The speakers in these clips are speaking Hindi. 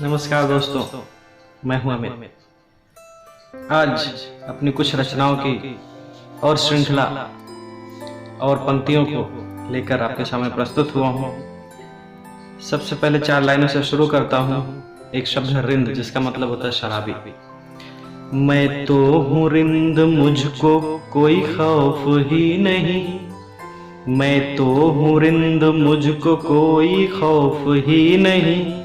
नमस्कार दोस्तों, मैं हूं अमित। आज अपनी कुछ रचनाओं की और श्रृंखला और पंक्तियों को लेकर आपके सामने प्रस्तुत हुआ हूं। सबसे पहले 4 लाइनों से शुरू करता हूं। एक शब्द है रिंद, जिसका मतलब होता है शराबी। मैं तो हूं रिंद, मुझको कोई खौफ ही नहीं। मैं तो हूं रिंद, मुझको कोई खौफ ही नहीं।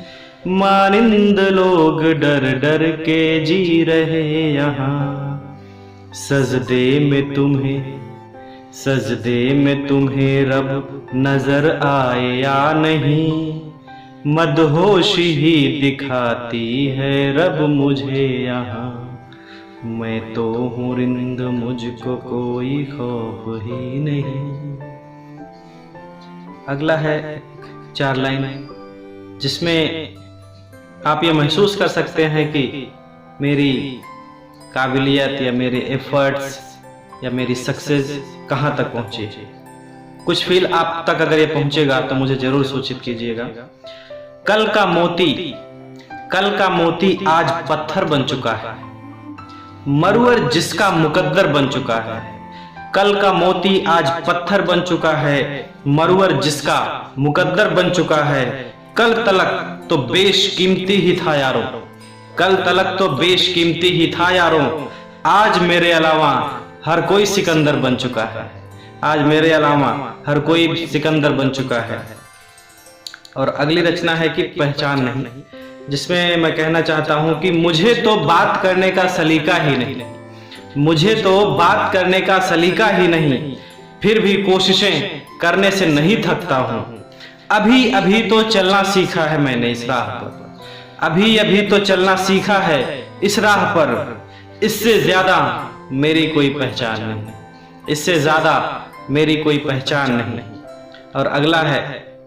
मानिंद लोग डर डर के जी रहे यहाँ। सजदे में तुम्हें रब नजर आए या नहीं। मदहोशी ही दिखाती है रब मुझे यहाँ। मैं तो हूँ रिंद, मुझको कोई खौफ ही नहीं। अगला है 4 लाइन, जिसमें आप ये महसूस कर सकते हैं कि मेरी काबिलियत या मेरे एफर्ट्स या मेरी सक्सेस कहाँ तक पहुँची। कुछ फील आप तक अगर ये पहुँचेगा तो मुझे जरूर सूचित कीजिएगा। कल का मोती आज पत्थर बन चुका है। मरुवर जिसका मुकद्दर बन चुका है। कल का मोती आज पत्थर बन चुका है। मरुवर जिसका मुकद्दर बन चुका है। कल तलक तो बेशकीमती ही था यारों। कल तलक तो बेशकीमती ही था यारों। आज मेरे अलावा हर कोई सिकंदर बन चुका है। आज मेरे अलावा हर कोई सिकंदर बन चुका है। और अगली रचना है कि पहचान नहीं, जिसमें मैं कहना चाहता हूं कि मुझे तो बात करने का सलीका ही नहीं। मुझे तो बात करने का सलीका ही नहीं, फिर भी कोशिशें करने से नहीं थकता हूं। अभी अभी तो चलना सीखा है मैंने इस राह पर। अभी अभी तो चलना सीखा है इस राह पर। इससे ज्यादा मेरी कोई पहचान नहीं। इससे ज्यादा मेरी कोई पहचान नहीं। और अगला है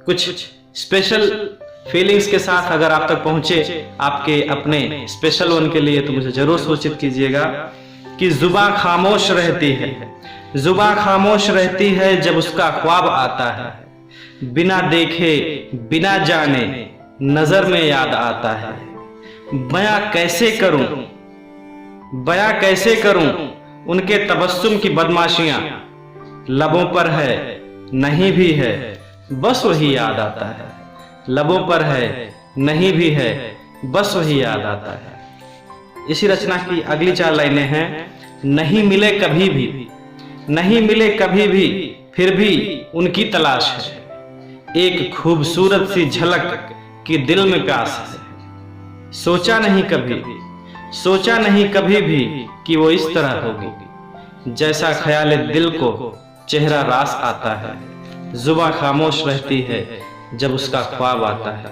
कुछ स्पेशल फीलिंग्स के साथ अगर आप तक पहुंचे आपके अपने स्पेशल वन के लिए, तो मुझे जरूर सूचित कीजिएगा कि जुबां खामोश रहती है। जुबां खामोश रहती है जब उसका ख्वाब आता है। बिना देखे बिना जाने नजर में याद आता है। बयां कैसे करूं उनके तबस्सुम की बदमाशियां। लबों पर है नहीं भी है बस वही याद आता है। लबों पर है नहीं भी है बस वही याद आता है। इसी रचना की अगली 4 लाइनें हैं। नहीं मिले कभी भी फिर भी उनकी तलाश है। एक खूबसूरत सी झलक की दिल में प्यास है। सोचा नहीं कभी भी कि वो इस तरह होगी। जैसा ख्याल दिल को चेहरा रास आता है। जुबां खामोश रहती है जब उसका ख्वाब आता है।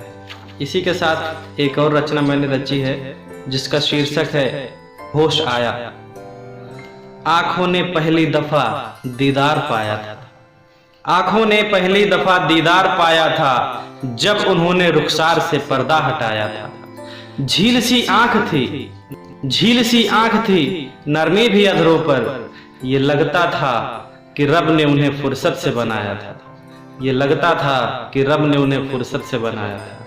इसी के साथ एक और रचना मैंने रची है, जिसका शीर्षक है होश आया। आंखों ने पहली दफा दीदार पाया था। आंखों ने पहली दफा दीदार पाया था जब उन्होंने रुखसार से पर्दा हटाया था। झील सी आंख थी नरमी भी अधरों पर। ये लगता था कि रब ने उन्हें फुर्सत से बनाया था। ये लगता था कि रब ने उन्हें फुर्सत से बनाया था।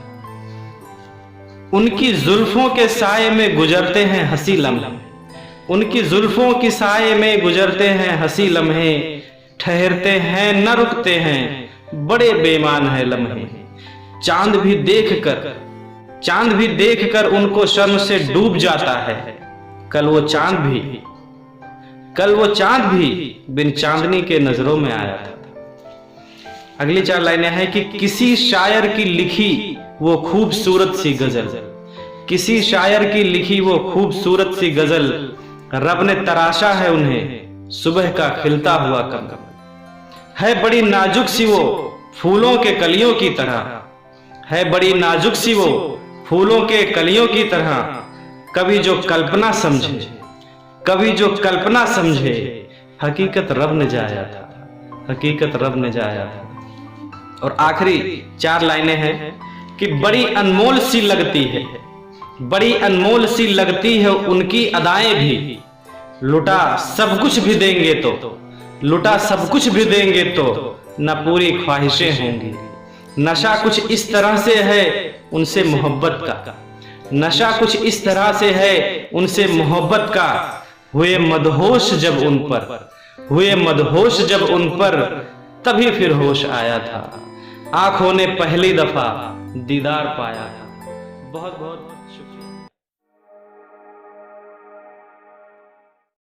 उनकी जुल्फों के साये में गुजरते हैं हंसी लम्हे। उनकी जुल्फों की साये में गुजरते हैं हंसी लम्हे। ठहरते हैं न रुकते हैं बड़े बेईमान है लम्हे। चांद भी देखकर उनको शर्म से डूब जाता है। कल वो चांद भी बिन चांदनी के नजरों में आया था। अगली 4 लाइनें हैं कि किसी शायर की लिखी वो खूबसूरत सी गजल। किसी शायर की लिखी वो खूबसूरत सी गजल। रब ने तराशा है उन्हें सुबह का खिलता हुआ कमल। है बड़ी नाजुक सी वो फूलों के कलियों की तरह। है बड़ी नाजुक सी वो फूलों के कलियों की तरह। कभी जो कल्पना समझे हकीकत रब ने जाया था। और आखिरी 4 लाइनें हैं कि बड़ी अनमोल सी लगती है उनकी अदाएं भी। लुटा सब कुछ भी देंगे तो न पूरी ख्वाहिशें होंगी। नशा कुछ इस तरह से है उनसे मोहब्बत का। नशा कुछ इस तरह से है उनसे मोहब्बत का, हुए मदहोश जब उन पर तभी फिर होश आया था, आंखों ने पहली दफा दीदार पाया था। बहुत बहुत शुक्रिया।